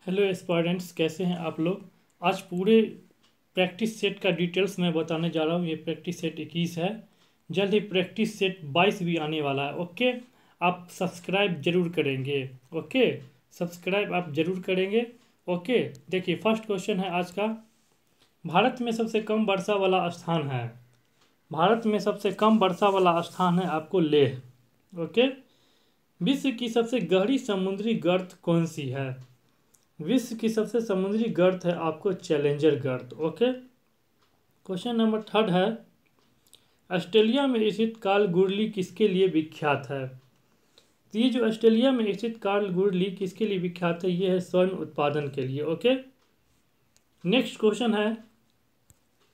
Hello aspirants, कैसे हैं आप लोग। आज पूरे प्रैक्टिस सेट का डिटेल्स मैं बताने जा रहा हूँ। ये प्रैक्टिस सेट 21 है। जल्द ही प्रैक्टिस सेट 22 भी आने वाला है। ओके, आप सब्सक्राइब जरूर करेंगे। ओके, सब्सक्राइब आप जरूर करेंगे। ओके, देखिए फर्स्ट क्वेश्चन है आज का। भारत में सबसे कम वर्षा वाला स्थान है। भारत में सबसे कम वर्षा वाला स्थान है आपको लेह। ओके, विश्व की सबसे गहरी समुद्री गर्त कौन सी है। विश्व की सबसे समुद्री गर्त है आपको चैलेंजर गर्त। ओके, क्वेश्चन नंबर थर्ड है, ऑस्ट्रेलिया में स्थित कार्ल गुरली किसके लिए विख्यात है। तो ये जो ऑस्ट्रेलिया में स्थित कार्ल गुरली किसके लिए विख्यात है, ये है स्वर्ण उत्पादन के लिए। ओके, नेक्स्ट क्वेश्चन है,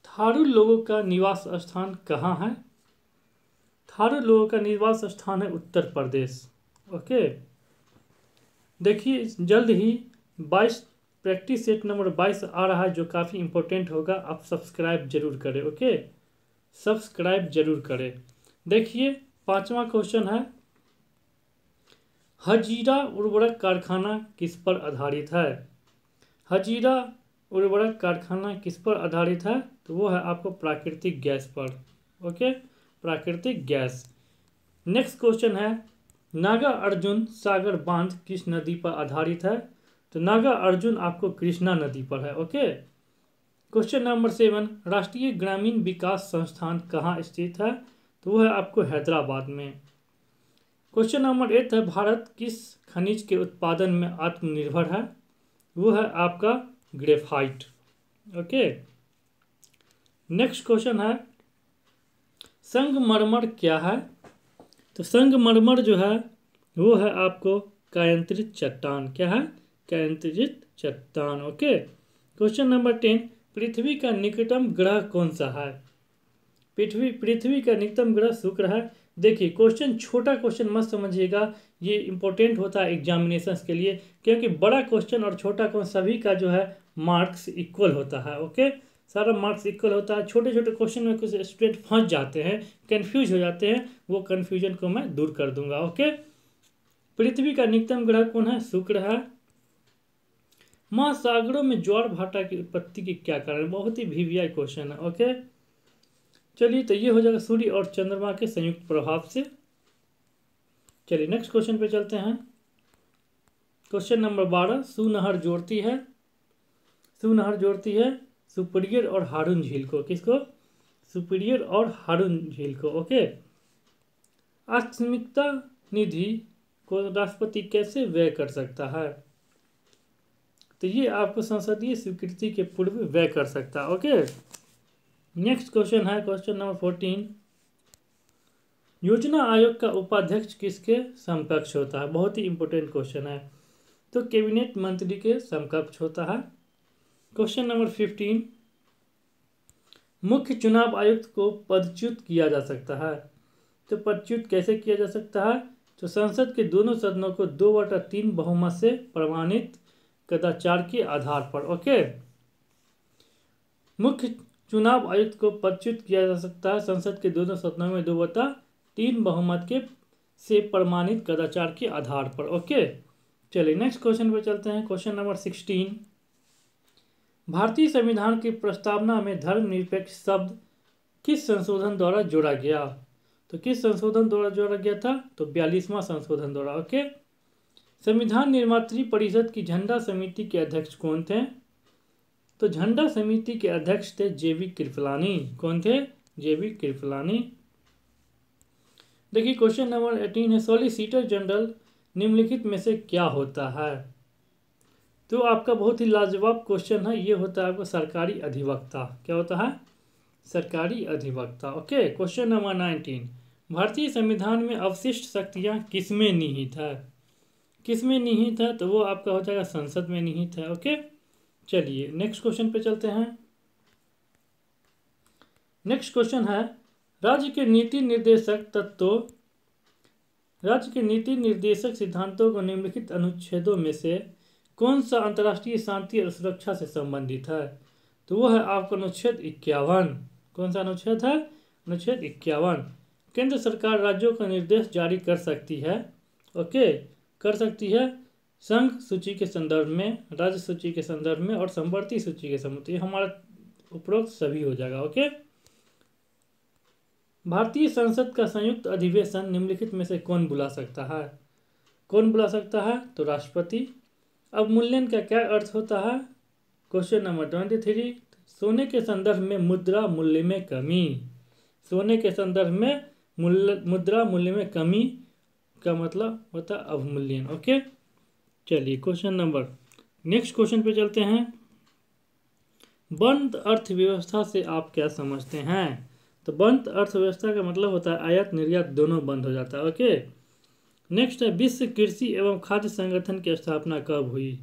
थारू लोगों का निवास स्थान कहाँ है। थारू लोगों का निवास स्थान है उत्तर प्रदेश। ओके, देखिए जल्द ही 22 प्रैक्टिस सेट नंबर 22 आ रहा है जो काफ़ी इंपॉर्टेंट होगा। आप सब्सक्राइब जरूर करें। ओके, सब्सक्राइब जरूर करें। देखिए पांचवा क्वेश्चन है, हजीरा उर्वरक कारखाना किस पर आधारित है। हजीरा उर्वरक कारखाना किस पर आधारित है, तो वो है आपको प्राकृतिक गैस पर। ओके, प्राकृतिक गैस। नेक्स्ट क्वेश्चन है, नागा अर्जुन सागर बांध किस नदी पर आधारित है। तो नागा अर्जुन आपको कृष्णा नदी पर है। ओके, क्वेश्चन नंबर 7, राष्ट्रीय ग्रामीण विकास संस्थान कहाँ स्थित है, तो वो है आपको हैदराबाद में। क्वेश्चन नंबर 8 है, भारत किस खनिज के उत्पादन में आत्मनिर्भर है, वो है आपका ग्रेफाइट। ओके, नेक्स्ट क्वेश्चन है, संगमरमर क्या है। तो संगमरमर जो है वो है आपको कायांतरित चट्टान। क्या है, कायांतरित चट्टान। ओके, क्वेश्चन नंबर 10, पृथ्वी का निकटतम ग्रह कौन सा है। पृथ्वी का निकटतम ग्रह शुक्र है। देखिए क्वेश्चन छोटा क्वेश्चन मत समझिएगा, ये इंपॉर्टेंट होता है एग्जामिनेशंस के लिए, क्योंकि बड़ा क्वेश्चन और छोटा क्वेश्चन सभी का जो है मार्क्स इक्वल होता है। ओके, सारा मार्क्स इक्वल होता है। छोटे छोटे क्वेश्चन में कुछ स्टूडेंट फंस जाते हैं, कंफ्यूज हो जाते हैं, वो कन्फ्यूजन को मैं दूर कर दूंगा। ओके, पृथ्वी का निकटतम ग्रह कौन है, शुक्र है। महासागरों में ज्वार भाटा की उत्पत्ति के क्या कारण, बहुत ही वीवीआई क्वेश्चन है। ओके, चलिए तो ये हो जाएगा सूर्य और चंद्रमा के संयुक्त प्रभाव से। चलिए नेक्स्ट क्वेश्चन पे चलते हैं। क्वेश्चन नंबर 12, सुनहर जोड़ती है, सुनहर जोड़ती है सुपीरियर और हारून झील को। किसको, सुपीरियर और हारून झील को। ओके, आकस्मिकता निधि को राष्ट्रपति कैसे व्यय कर सकता है, तो ये आपको संसदीय स्वीकृति के पूर्व व्यय कर सकता है। ओके, नेक्स्ट क्वेश्चन है क्वेश्चन नंबर 14, योजना आयोग का उपाध्यक्ष किसके समकक्ष होता है। बहुत ही इंपॉर्टेंट क्वेश्चन है, तो कैबिनेट मंत्री के समकक्ष होता है। क्वेश्चन नंबर 15, मुख्य चुनाव आयुक्त को पदच्युत किया जा सकता है। तो पदच्युत कैसे किया जा सकता है, तो संसद के दोनों सदनों को 2/3 बहुमत से प्रमाणित कदाचार के आधार पर। ओके, मुख्य चुनाव आयुक्त को पदच्युत किया जा सकता है संसद के दोनों सदनों में 2/3 बहुमत के से प्रमाणित कदाचार के आधार पर। ओके, चलिए नेक्स्ट क्वेश्चन पर चलते हैं। क्वेश्चन नंबर 16, भारतीय संविधान की प्रस्तावना में धर्मनिरपेक्ष शब्द किस संशोधन द्वारा जोड़ा गया। तो किस संशोधन द्वारा जोड़ा गया था, तो 42वां संशोधन द्वारा। ओके, संविधान निर्मात्री परिषद की झंडा समिति के अध्यक्ष कौन थे, तो झंडा समिति के अध्यक्ष थे जेबी कृपलानी। कौन थे, जेबी कृपलानी। देखिए क्वेश्चन नंबर 18 है, सॉलिसिटर जनरल निम्नलिखित में से क्या होता है। तो आपका बहुत ही लाजवाब क्वेश्चन है, ये होता है आपका सरकारी अधिवक्ता। क्या होता है, सरकारी अधिवक्ता। ओके, क्वेश्चन नंबर 19, भारतीय संविधान में अवशिष्ट शक्तियां किसमें निहित है। किसमें निहित है, तो वो आपका हो जाएगा संसद में निहित है। ओके, चलिए नेक्स्ट क्वेश्चन पे चलते हैं। नेक्स्ट क्वेश्चन है, राज्य के नीति निर्देशक तत्वों, राज्य के नीति निर्देशक सिद्धांतों को निम्नलिखित अनुच्छेदों में से कौन सा अंतर्राष्ट्रीय शांति और सुरक्षा से संबंधित है, तो वो है आपका अनुच्छेद 51। कौन सा अनुच्छेद है, अनुच्छेद 51। केंद्र सरकार राज्यों को निर्देश जारी कर सकती है। ओके, कर सकती है संघ सूची के संदर्भ में, राज्य सूची के संदर्भ में और समवर्ती सूची के संदर्भ में। ये हमारा उपरोक्त सभी हो जाएगा। ओके। भारतीय संसद का संयुक्त अधिवेशन निम्नलिखित में से कौन बुला सकता है? कौन बुला सकता है? तो राष्ट्रपति। अवमूल्यन का क्या अर्थ होता है? क्वेश्चन नंबर 23, सोने के संदर्भ में मुद्रा मूल्य में कमी। सोने के संदर्भ में मुद्रा मूल्य में कमी का मतलब होता है अवमूल्यन। ओके। चलिए क्वेश्चन नंबर, नेक्स्ट क्वेश्चन पे चलते हैं। बंद अर्थव्यवस्था से आप क्या समझते हैं? तो बंद अर्थव्यवस्था का मतलब होता है आयात निर्यात दोनों बंद हो जाता है। ओके। नेक्स्ट है, विश्व कृषि एवं खाद्य संगठन की स्थापना कब हुई?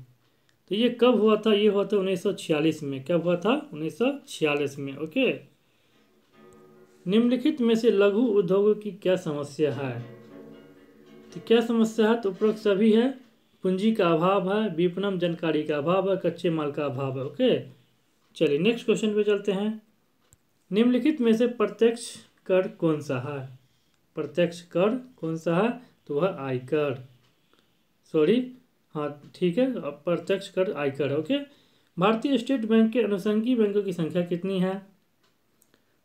तो ये कब हुआ था? ये हुआ था 1946 में। कब हुआ था? 1946 में। ओके। निम्नलिखित में से लघु उद्योगों की क्या समस्या है? तो क्या समस्या है? तो उपरोक्त सभी है। पूंजी का अभाव है, विपणन जानकारी का अभाव है, कच्चे माल का अभाव है। ओके। चलिए नेक्स्ट क्वेश्चन पे चलते हैं। निम्नलिखित में से प्रत्यक्ष कर कौन सा है? प्रत्यक्ष कर कौन सा है? तो वह आयकर, सॉरी, हाँ ठीक है, प्रत्यक्ष कर आयकर है। ओके। भारतीय स्टेट बैंक के अनुषंगी बैंकों की संख्या कितनी है?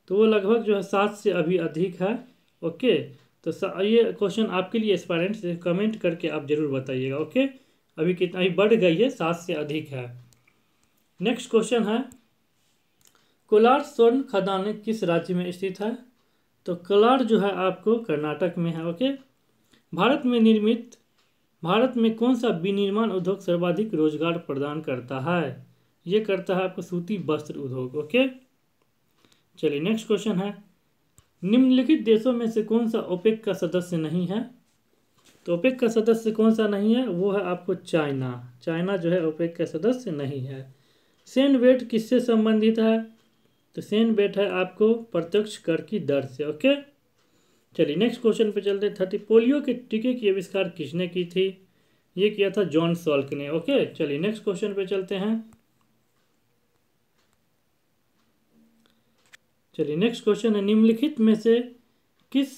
तो वो लगभग जो है 7 से अभी अधिक है। ओके। तो ये क्वेश्चन आपके लिए एस्पायरेंट्स कमेंट करके आप जरूर बताइएगा। ओके। अभी कितना, अभी बढ़ गई है, 7 से अधिक है। नेक्स्ट क्वेश्चन है, कोलार स्वर्ण खदान किस राज्य में स्थित है? तो कोलार जो है आपको कर्नाटक में है। ओके। भारत में कौन सा विनिर्माण उद्योग सर्वाधिक रोजगार प्रदान करता है? ये करता है आपको सूती वस्त्र उद्योग। ओके। चलिए नेक्स्ट क्वेश्चन है, निम्नलिखित देशों में से कौन सा ओपेक का सदस्य नहीं है? तो ओपेक का सदस्य कौन सा नहीं है? वो है आपको चाइना। चाइना जो है ओपेक का सदस्य नहीं है। सेन वेट किससे संबंधित है? तो सेन वेट है आपको प्रत्यक्ष कर की दर से। ओके। चलिए नेक्स्ट क्वेश्चन पे चलते हैं। 30, पोलियो के टीके की आविष्कार किसने की थी? ये किया था जॉन सॉल्क ने। ओके। चलिए नेक्स्ट क्वेश्चन पे चलते हैं। चलिए नेक्स्ट क्वेश्चन है, निम्नलिखित में से किस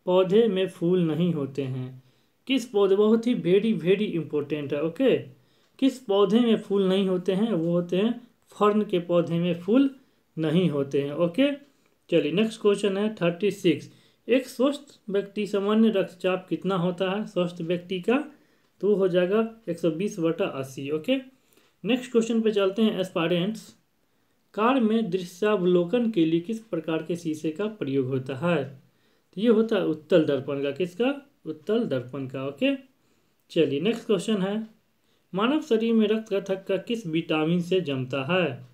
पौधे में फूल नहीं होते हैं? किस पौधे, बहुत ही वेरी वेरी इंपॉर्टेंट है। ओके। किस पौधे में फूल नहीं होते हैं? वो होते हैं फर्न के पौधे में फूल नहीं होते हैं। ओके। चलिए नेक्स्ट क्वेश्चन है 36, एक स्वस्थ व्यक्ति सामान्य रक्तचाप कितना होता है स्वस्थ व्यक्ति का? तो हो जाएगा 120/80। ओके। नेक्स्ट क्वेश्चन पे चलते हैं एस्पायरेंट्स, कार में दृश्यावलोकन के लिए किस प्रकार के शीशे का प्रयोग होता है? तो ये होता है उत्तल दर्पण का। किसका? उत्तल दर्पण का। ओके। चलिए नेक्स्ट क्वेश्चन है, मानव शरीर में रक्त का थक्का किस विटामिन से जमता है?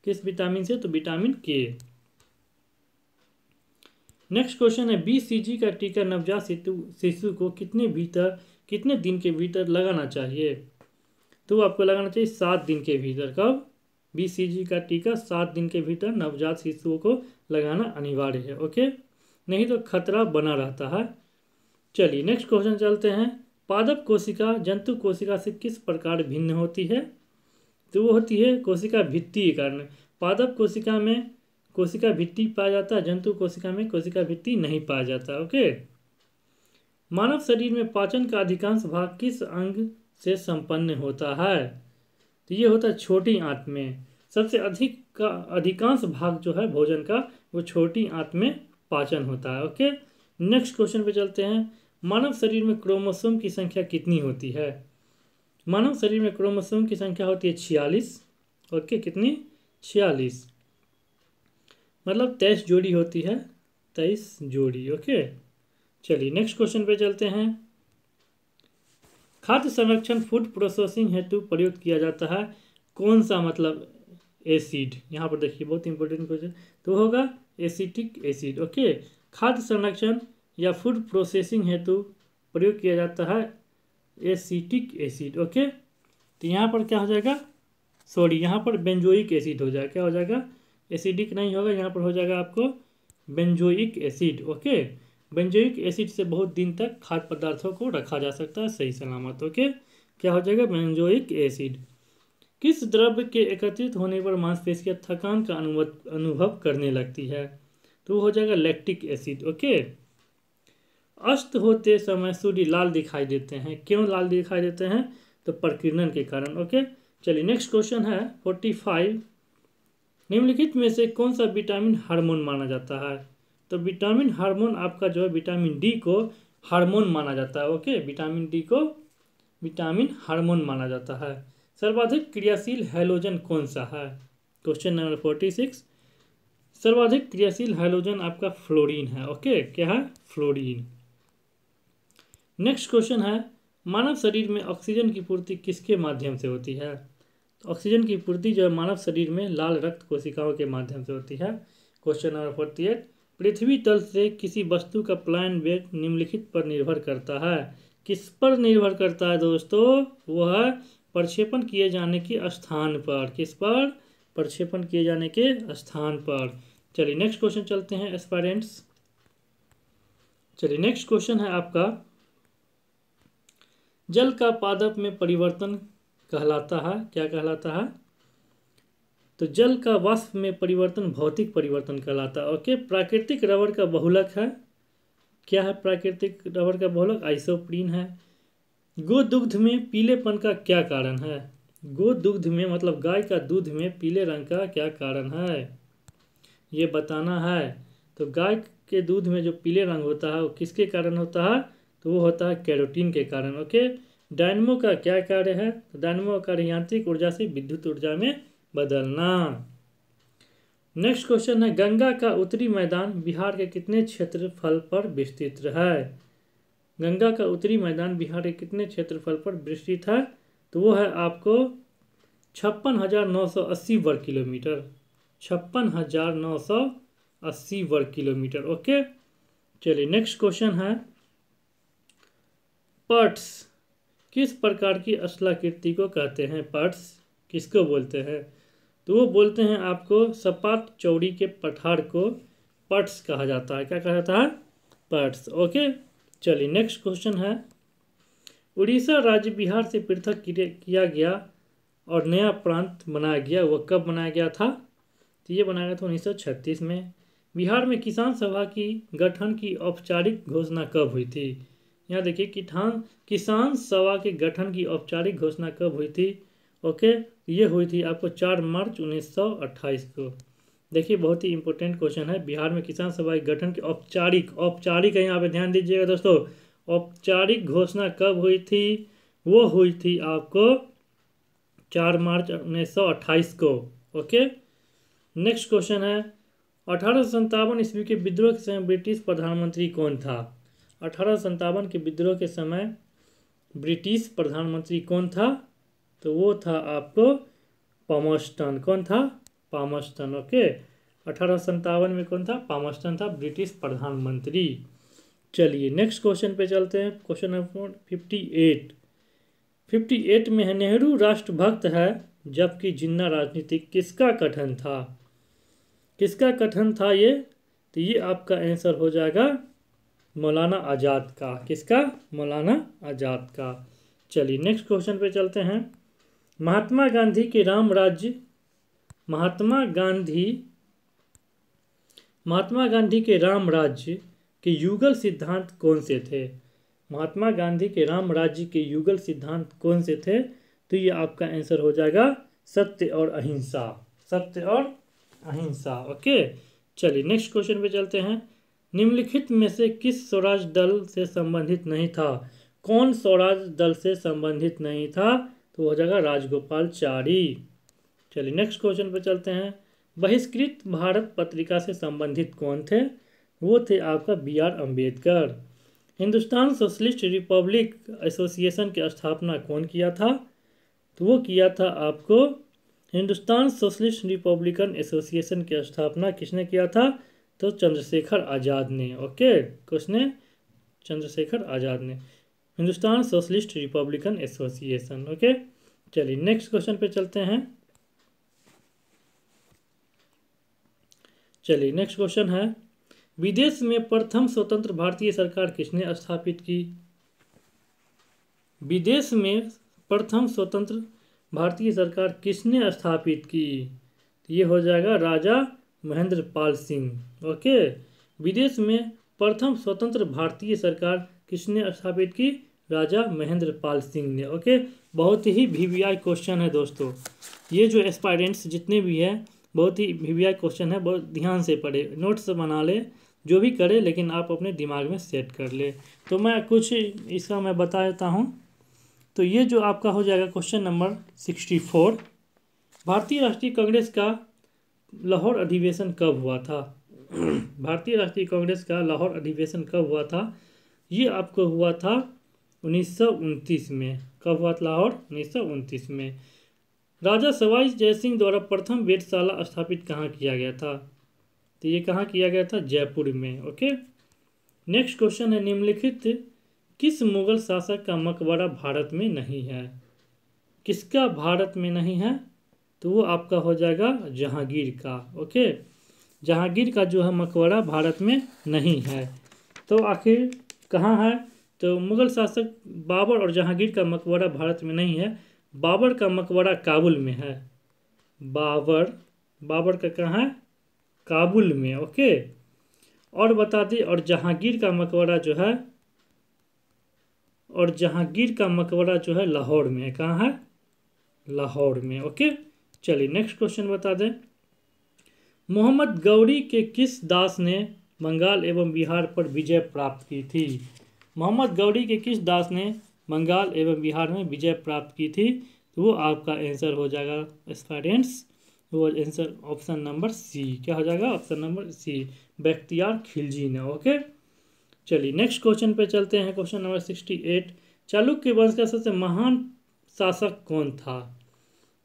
किस विटामिन से? तो विटामिन के। नेक्स्ट क्वेश्चन है, BCG का टीका नवजात शिशु को कितने दिन के भीतर लगाना चाहिए? तो आपको लगाना चाहिए 7 दिन के भीतर। कब? BCG का टीका 7 दिन के भीतर नवजात शिशुओं को लगाना अनिवार्य है। ओके। नहीं तो खतरा बना रहता है। चलिए नेक्स्ट क्वेश्चन चलते हैं, पादप कोशिका जंतु कोशिका से किस प्रकार भिन्न होती है? तो वो होती है कोशिका भित्ति के कारण। पादप कोशिका में कोशिका भित्ति पाया जाता है, जंतु कोशिका में कोशिका भित्ति नहीं पाया जाता। ओके। मानव शरीर में पाचन का अधिकांश भाग किस अंग से संपन्न होता है? तो ये होता है छोटी आंत में। सबसे अधिकांश भाग जो है भोजन का वो छोटी आंत में पाचन होता है। ओके। नेक्स्ट क्वेश्चन पे चलते हैं, मानव शरीर में क्रोमोसोम की संख्या कितनी होती है? मानव शरीर में क्रोमोसोम की संख्या होती है 46। ओके। कितनी? 46, मतलब 23 जोड़ी होती है, 23 जोड़ी। ओके। चलिए नेक्स्ट क्वेश्चन पे चलते हैं, खाद्य संरक्षण फूड प्रोसेसिंग हेतु प्रयोग किया जाता है कौन सा मतलब एसिड? यहाँ पर देखिए बहुत इंपॉर्टेंट क्वेश्चन, तो होगा एसिटिक एसिड। ओके। खाद्य संरक्षण या फूड प्रोसेसिंग हेतु प्रयोग किया जाता है एसिटिक एसिड। ओके। तो यहाँ पर क्या हो जाएगा, सॉरी यहाँ पर बेंजोइक एसिड हो जाएगा। क्या हो जाएगा? एसिडिक नहीं होगा, यहाँ पर हो जाएगा आपको benzoic acid. Okay. Benzoic acid से बहुत दिन तक खाद्य पदार्थों को रखा जा सकता है सही सलामत। ओके। क्या हो जाएगा? Benzoic acid. किस द्रव्य के एकत्रित होने पर मांसपेशियां थकान का अनुभव करने लगती है? तो हो जाएगा लैक्टिक एसिड। ओके। अस्त होते समय सूर्य लाल दिखाई देते हैं, क्यों लाल दिखाई देते हैं? तो प्रकीर्णन के कारण। ओके, चलिए नेक्स्ट क्वेश्चन है 45। निम्नलिखित में से कौन सा विटामिन हार्मोन माना जाता है? तो विटामिन हार्मोन आपका जो है विटामिन डी को हार्मोन माना जाता है। ओके, विटामिन डी को विटामिन हार्मोन माना जाता है। सर्वाधिक क्रियाशील हैलोजन कौन सा है? Question number 46। सर्वाधिक क्रियाशील हैलोजन आपका फ्लोरीन है। ओके, क्या है? फ्लोरीन। नेक्स्ट क्वेश्चन है मानव शरीर में ऑक्सीजन की पूर्ति किसके माध्यम से होती है? तो ऑक्सीजन की पूर्ति जो है मानव शरीर में लाल रक्त कोशिकाओं के माध्यम से होती है। Question number 48। पृथ्वी तल से किसी वस्तु का पलायन वेग निम्नलिखित पर निर्भर करता है। किस पर निर्भर करता है दोस्तों? वह प्रक्षेपण किए जाने के स्थान पर। किस पर? प्रक्षेपण किए जाने के स्थान पर। चलिए नेक्स्ट क्वेश्चन चलते हैं एस्पायरेंट्स। चलिए नेक्स्ट क्वेश्चन है आपका, जल का पादप में परिवर्तन कहलाता है, क्या कहलाता है? तो जल का वाष्प में परिवर्तन भौतिक परिवर्तन कहलाता है। ओके, प्राकृतिक रबर का बहुलक है, क्या है प्राकृतिक रबर का बहुलक? आइसोप्रीन है। गोदुग्ध में पीलेपन का क्या कारण है? गोदुग्ध में मतलब गाय का दूध में पीले रंग का क्या कारण है, ये बताना है। तो गाय के दूध में जो पीले रंग होता है वो किसके कारण होता है? तो वो होता है कैरोटीन के कारण। ओके, डायनमो का क्या कार्य है? तो डायनमो का कार्य यांत्रिक ऊर्जा से विद्युत ऊर्जा में बदलना। नेक्स्ट क्वेश्चन है, गंगा का उत्तरी मैदान बिहार के कितने क्षेत्रफल पर विस्तृत है? गंगा का उत्तरी मैदान बिहार के कितने क्षेत्रफल पर विस्तृत है? तो वो है आपको 56,980 वर्ग किलोमीटर। 56,980 वर्ग किलोमीटर। ओके, चलिए नेक्स्ट क्वेश्चन है, पर्ट्स किस प्रकार की स्थलाकृति को कहते हैं? पर्ट्स किसको बोलते हैं? तो वो बोलते हैं आपको सपाट चौड़ी के पठार को पर्ट्स कहा जाता है। क्या कहा जाता है? पर्ट्स। ओके, चलिए नेक्स्ट क्वेश्चन है, उड़ीसा राज्य बिहार से पृथक किया गया और नया प्रांत बनाया गया, वह कब बनाया गया था? तो ये बनाया गया था 1936 में। बिहार में किसान सभा की गठन की औपचारिक घोषणा कब हुई थी? यहाँ देखिए किसान सभा के गठन की औपचारिक घोषणा कब हुई थी? ओके, ये हुई थी आपको 4 मार्च 1928 को। देखिए बहुत ही इंपॉर्टेंट क्वेश्चन है, बिहार में किसान सभा के गठन की औपचारिक है, यहाँ पे ध्यान दीजिएगा दोस्तों। औपचारिक घोषणा कब हुई थी? वो हुई थी आपको 4 मार्च 1928 को। ओके, नेक्स्ट क्वेश्चन है, 1857 ईस्वी के विद्रोह के समय ब्रिटिश प्रधानमंत्री कौन था? 1857 के विद्रोह के समय ब्रिटिश प्रधानमंत्री कौन था? तो वो था आपको पामर्स्टन। कौन था? पामर्स्टन। ओके, 1857 में कौन था? पामर्स्टन था ब्रिटिश प्रधानमंत्री। चलिए नेक्स्ट क्वेश्चन पे चलते हैं। क्वेश्चन नंबर 58 में है, नेहरू राष्ट्रभक्त है जबकि जिन्ना राजनीतिक। किसका कथन था? किसका कथन था ये? तो ये आपका आंसर हो जाएगा मौलाना आज़ाद का। किसका? मौलाना आज़ाद का। चलिए नेक्स्ट क्वेश्चन पे चलते हैं, महात्मा गांधी के राम राज्य के युगल सिद्धांत कौन से थे? महात्मा गांधी के राम राज्य के युगल सिद्धांत कौन से थे? तो ये आपका आंसर हो जाएगा सत्य और अहिंसा। सत्य और अहिंसा। ओके, चलिए नेक्स्ट क्वेश्चन पे चलते हैं, निम्नलिखित में से किस स्वराज दल से संबंधित नहीं था? कौन स्वराज दल से संबंधित नहीं था? तो हो जाएगा राजगोपालचारी। चलिए नेक्स्ट क्वेश्चन पे चलते हैं, बहिष्कृत भारत पत्रिका से संबंधित कौन थे? वो थे आपका B.R. Ambedkar. Hindustan socialist Republic association की स्थापना कौन किया था? तो वो किया था आपको हिंदुस्तान सोशलिस्ट रिपब्लिकन एसोसिएशन की स्थापना किसने किया था? तो चंद्रशेखर आज़ाद ने। ओके, किसने? चंद्रशेखर आज़ाद ने, Hindustan socialist Republican association. Okay, चलिए नेक्स्ट क्वेश्चन पे चलते हैं। चलिए नेक्स्ट क्वेश्चन है, विदेश में प्रथम स्वतंत्र भारतीय सरकार किसने स्थापित की? विदेश में प्रथम स्वतंत्र भारतीय सरकार किसने स्थापित की? ये हो जाएगा राजा महेंद्र पाल सिंह। ओके, विदेश में प्रथम स्वतंत्र भारतीय सरकार किसने स्थापित की? राजा महेंद्र पाल सिंह ने। ओके, बहुत ही वीवीआई क्वेश्चन है दोस्तों, ये जो एस्पायरेंट्स जितने भी हैं बहुत ही वीवीआई क्वेश्चन है, बहुत ध्यान से पढ़े, नोट्स बना ले, जो भी करे, लेकिन आप अपने दिमाग में सेट कर ले। तो मैं कुछ इसका मैं बता देता हूँ। तो ये जो आपका हो जाएगा क्वेश्चन नंबर 64, भारतीय राष्ट्रीय कांग्रेस का लाहौर अधिवेशन कब हुआ था? भारतीय राष्ट्रीय कांग्रेस का लाहौर अधिवेशन कब हुआ था? ये आपको हुआ था 1929 में। कब हुआ था लाहौर? 1929 में। राजा सवाई जयसिंह द्वारा प्रथम वेधशाला स्थापित कहाँ किया गया था? तो ये कहाँ किया गया था? जयपुर में। ओके, नेक्स्ट क्वेश्चन है, निम्नलिखित किस मुगल शासक का मकबरा भारत में नहीं है? किसका भारत में नहीं है? तो वो आपका हो जाएगा जहांगीर का। ओके, जहांगीर का जो है मकबरा भारत में नहीं है। तो आखिर कहाँ है? तो मुगल शासक बाबर और जहांगीर का मकबरा भारत में नहीं है। बाबर का मकबरा काबुल में है। बाबर का कहाँ है? काबुल में। ओके, और बता दें, और जहांगीर का मकबरा जो है लाहौर में है। कहाँ है? लाहौर में। ओके, चलिए नेक्स्ट क्वेश्चन बता दें, मोहम्मद गौरी के किस दास ने बंगाल एवं बिहार पर विजय प्राप्त की थी? मोहम्मद गौरी के किस दास ने बंगाल एवं बिहार में विजय प्राप्त की थी? तो वो आपका आंसर हो जाएगा स्टूडेंट्स, वो आंसर ऑप्शन नंबर सी। क्या हो जाएगा? Option number C, Bakhtiyar Khilji ने। ओके, चलिए नेक्स्ट क्वेश्चन पे चलते हैं। क्वेश्चन नंबर 68, चालुक्य वंश का सबसे महान शासक कौन था?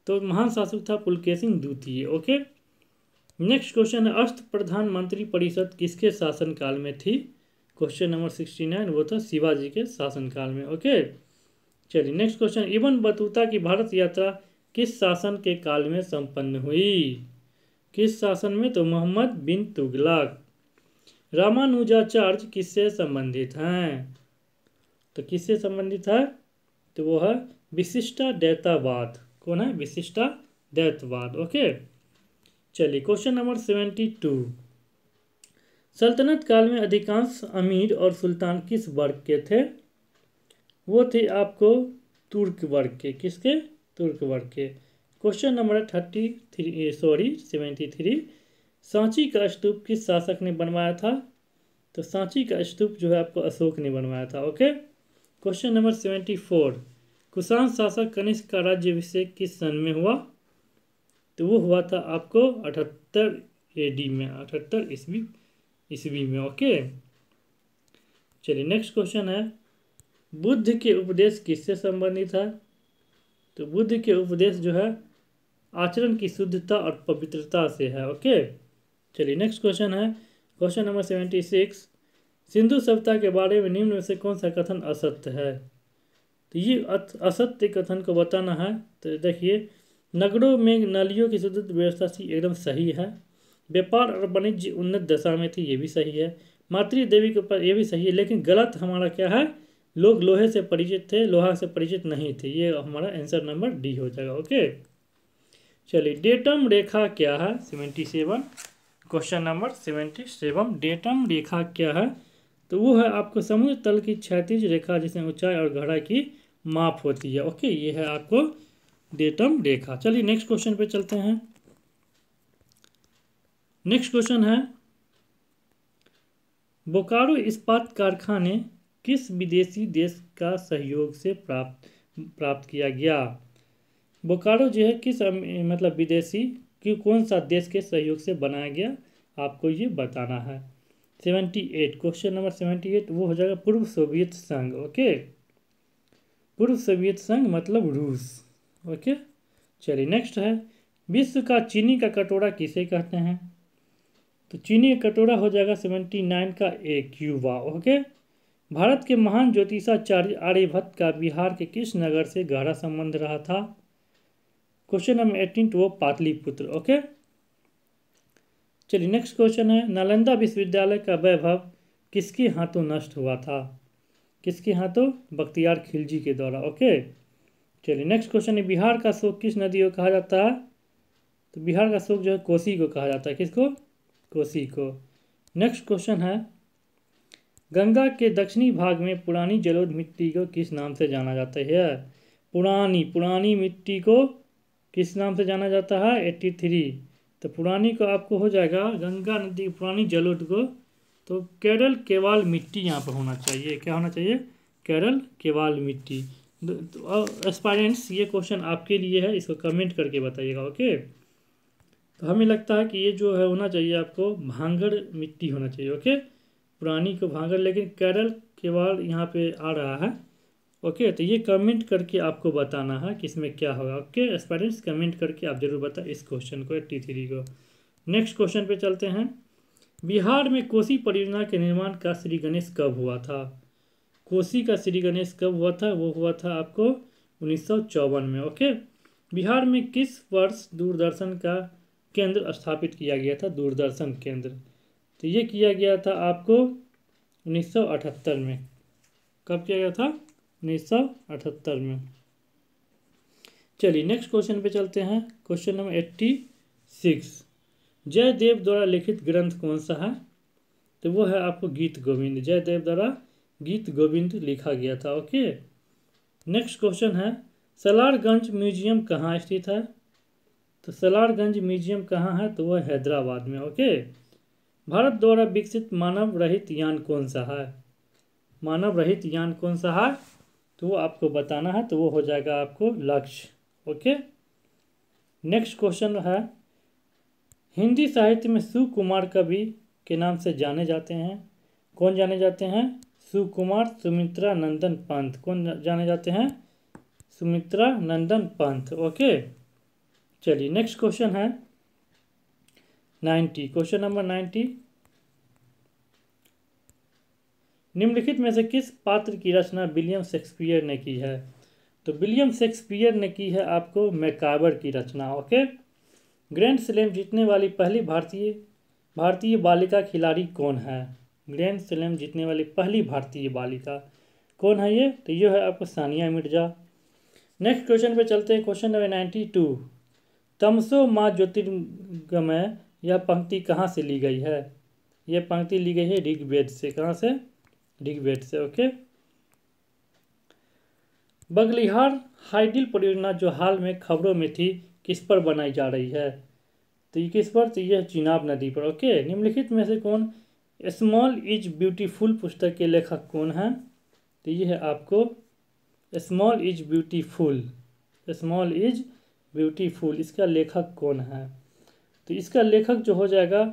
तो महान शासक था पुलकेशिन द्वितीय। ओके, नेक्स्ट क्वेश्चन है, अष्ट प्रधानमंत्री परिषद किसके शासनकाल में थी? क्वेश्चन नंबर 69, वो था शिवाजी के शासनकाल में। ओके, चलिए नेक्स्ट क्वेश्चन, इब्न बतूता की भारत यात्रा किस शासन के काल में संपन्न हुई? किस शासन में? तो मोहम्मद बिन तुगलक। रामानुजाचार्य किससे संबंधित हैं? तो किससे संबंधित है? तो वो है विशिष्टाद्वैतवाद। कौन है? विशिष्टाद्वैतवाद। ओके, चलिए क्वेश्चन नंबर 72, सल्तनत काल में अधिकांश अमीर और सुल्तान किस वर्ग के थे? वो थे आपको तुर्क वर्ग के। किसके? तुर्क वर्ग के। क्वेश्चन नंबर 73, सांची का स्तूप किस शासक ने बनवाया था? तो सांची का स्तूप जो है आपको अशोक ने बनवाया था। ओके, क्वेश्चन नंबर 74, कुषाण शासक कनिष्क का राज्याभिषेक किस सन में हुआ? तो वो हुआ था आपको 78 AD में, 78 ईस्वी में। ओके, चलिए नेक्स्ट क्वेश्चन है, बुद्ध के उपदेश किससे संबंधित है? तो बुद्ध के उपदेश जो है आचरण की शुद्धता और पवित्रता से है। ओके, चलिए नेक्स्ट क्वेश्चन है, क्वेश्चन नंबर 76, सिंधु सभ्यता के बारे में निम्न में से कौन सा कथन असत्य है? तो ये असत्य कथन को बताना है। तो देखिए, नगरों में नालियों की शुद्ध व्यवस्था थी, एकदम सही है। व्यापार और वाणिज्य उन्नत दशा में थी, ये भी सही है। मातृ देवी के ऊपर, ये भी सही है। लेकिन गलत हमारा क्या है? लोग लोहे से परिचित थे, लोहा से परिचित नहीं थे। ये हमारा आंसर नंबर डी हो जाएगा। ओके, चलिए डेटम रेखा क्या है? 77, क्वेश्चन नंबर 77, डेटम रेखा क्या है? तो वो है आपको समुद्र तल की क्षैतिज रेखा जिसमें ऊंचाई और गहराई की माप होती है। ओके, ये है आपको डेटम रेखा। चलिए नेक्स्ट क्वेश्चन पे चलते हैं। नेक्स्ट क्वेश्चन है, बोकारो इस्पात कारखाने किस विदेशी देश का सहयोग से प्राप्त किया गया? बोकारो जो है किस मतलब विदेशी कि कौन सा देश के सहयोग से बनाया गया, आपको ये बताना है। 78, क्वेश्चन नंबर 78, वो हो जाएगा पूर्व सोवियत संघ। ओके, पूर्व सोवियत संघ मतलब रूस। ओके, चलिए नेक्स्ट है, विश्व का चीनी का कटोरा किसे कहते हैं? तो चीनी का कटोरा हो जाएगा 79 का ए, क्यूबा। ओके, भारत के महान ज्योतिषाचार्य आर्यभट्ट का बिहार के किस नगर से गहरा संबंध रहा था? क्वेश्चन नंबर 18, वो पाटलिपुत्र। ओके, चलिए नेक्स्ट क्वेश्चन है, नालंदा विश्वविद्यालय का वैभव किसके हाथों नष्ट हुआ था? किसके हाथों? बख्तियार खिलजी के द्वारा। ओके, चलिए नेक्स्ट क्वेश्चन है, बिहार का शोक किस नदी को कहा जाता है? तो बिहार का शोक जो है कोसी को कहा जाता है। किसको? कोसी को। नेक्स्ट क्वेश्चन है, गंगा के दक्षिणी भाग में पुरानी जलोढ़ मिट्टी को किस नाम से जाना जाता है? पुरानी मिट्टी को किस नाम से जाना जाता है? 83। तो पुरानी को आपको हो जाएगा गंगा नदी की पुरानी जलोढ़ को, तो केरल केवाल मिट्टी यहाँ पर होना चाहिए। क्या होना चाहिए? केरल केवाल मिट्टी। तो एस्पायरेंट्स ये क्वेश्चन आपके लिए है, इसको कमेंट करके बताइएगा। ओके, तो हमें लगता है कि ये जो है होना चाहिए आपको भांगड़ मिट्टी होना चाहिए। ओके, पुरानी को भांगड़, लेकिन केरल केवाल यहाँ पे आ रहा है। ओके, तो ये कमेंट करके आपको बताना है कि इसमें क्या होगा। ओके एस्पायरेंट्स, कमेंट करके आप जरूर बताएं इस क्वेश्चन को, 83 को। नेक्स्ट क्वेश्चन पे चलते हैं। बिहार में कोसी परियोजना के निर्माण का श्री गणेश कब हुआ था? कोसी का श्री गणेश कब हुआ था? वो हुआ था आपको 1954 में। ओके, बिहार में किस वर्ष दूरदर्शन का केंद्र स्थापित किया गया था? दूरदर्शन केंद्र, तो ये किया गया था आपको 1978 में। कब किया गया था? 1978 में। चलिए नेक्स्ट क्वेश्चन पे चलते हैं। Question number 86। जयदेव द्वारा लिखित ग्रंथ कौन सा है? तो वो है आपको गीत गोविंद। जयदेव द्वारा गीत गोविंद लिखा गया था। ओके, नेक्स्ट क्वेश्चन है सलारगंज म्यूजियम कहाँ स्थित है? तो सलारगंज म्यूजियम कहाँ है? तो वह हैदराबाद में। ओके, भारत द्वारा विकसित मानव रहित यान कौन सा है? मानव रहित यान कौन सा है? तो वो आपको बताना है, तो वो हो जाएगा आपको लक्ष्य। ओके, नेक्स्ट क्वेश्चन है हिंदी साहित्य में सुकुमार कवि के नाम से जाने जाते हैं। कौन जाने जाते हैं? सुकुमार सुमित्रा नंदन पंत। कौन जाने जाते हैं? सुमित्रा नंदन पंत। ओके, चलिए नेक्स्ट क्वेश्चन है 90। Question number 90। निम्नलिखित में से किस पात्र की रचना विलियम शेक्सपियर ने की है? तो विलियम शेक्सपियर ने की है आपको मैकाबर की रचना। ओके, ग्रैंड स्लैम जीतने वाली पहली भारतीय बालिका खिलाड़ी कौन है? ग्रैंड स्लैम जीतने वाली पहली भारतीय बालिका कौन है ये? तो ये है आपको सानिया मिर्जा। नेक्स्ट क्वेश्चन पे चलते हैं। Question number 92। तमसो माँ ज्योतिर्गमय, यह पंक्ति कहाँ से ली गई है? यह पंक्ति ली गई है ऋग्वेद से। कहाँ से? ऋग्वेद से। ओके, बगलिहार हाइडिल परियोजना जो हाल में खबरों में थी किस पर बनाई जा रही है? तो ये किस पर? तो यह चिनाब नदी पर। ओके, निम्नलिखित में से कौन स्मॉल इज ब्यूटीफुल पुस्तक के लेखक कौन है? तो ये है आपको small is beautiful. Small is beautiful, इसका लेखक कौन है? तो इसका लेखक जो हो जाएगा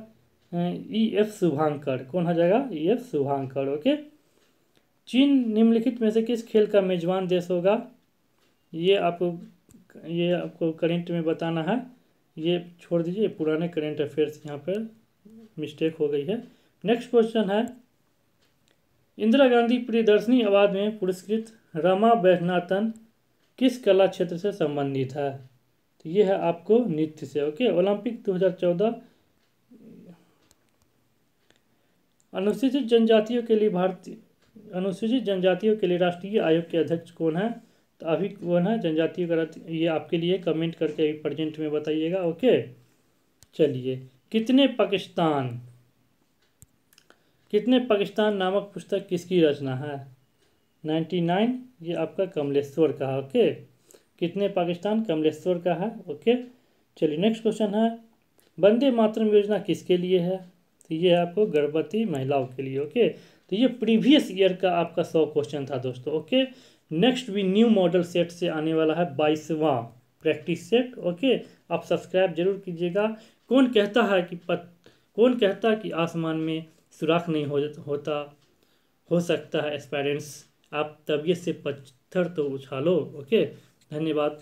E.F. शुभांकर। कौन हो जाएगा? E.F. शुभांकर। ओके, चीन निम्नलिखित में से किस खेल का मेजबान देश होगा? ये आपको करंट में बताना है। ये छोड़ दीजिए, पुराने करंट अफेयर्स, यहाँ पर मिस्टेक हो गई है। नेक्स्ट क्वेश्चन है इंदिरा गांधी प्रियदर्शनी अवार्ड में पुरस्कृत रमा वैद्यनाथन किस कला क्षेत्र से संबंधित है? तो ये है आपको नृत्य से। ओके, ओलंपिक 2014 अनुसूचित जनजातियों के लिए राष्ट्रीय आयोग के अध्यक्ष कौन है? तो अभी कौन है जनजातियों का? ये आपके लिए कमेंट करके अभी प्रेजेंट में बताइएगा। ओके, चलिए कितने पाकिस्तान नामक पुस्तक किसकी रचना है? 99। ये आपका कमलेश्वर का है। ओके, कितने पाकिस्तान कमलेश्वर का है। ओके, चलिए नेक्स्ट क्वेश्चन है वंदे मातरम योजना किसके लिए है? तो ये है आपको गर्भवती महिलाओं के लिए। ओके, तो ये प्रीवियस ईयर का आपका 100 क्वेश्चन था दोस्तों। ओके, नेक्स्ट भी न्यू मॉडल सेट से आने वाला है 22वां प्रैक्टिस सेट। ओके, आप सब्सक्राइब जरूर कीजिएगा। कौन कहता कि आसमान में सुराख नहीं हो सकता है एस्पायरेंट्स? आप तबीयत से पत्थर तो उछालो। ओके, धन्यवाद।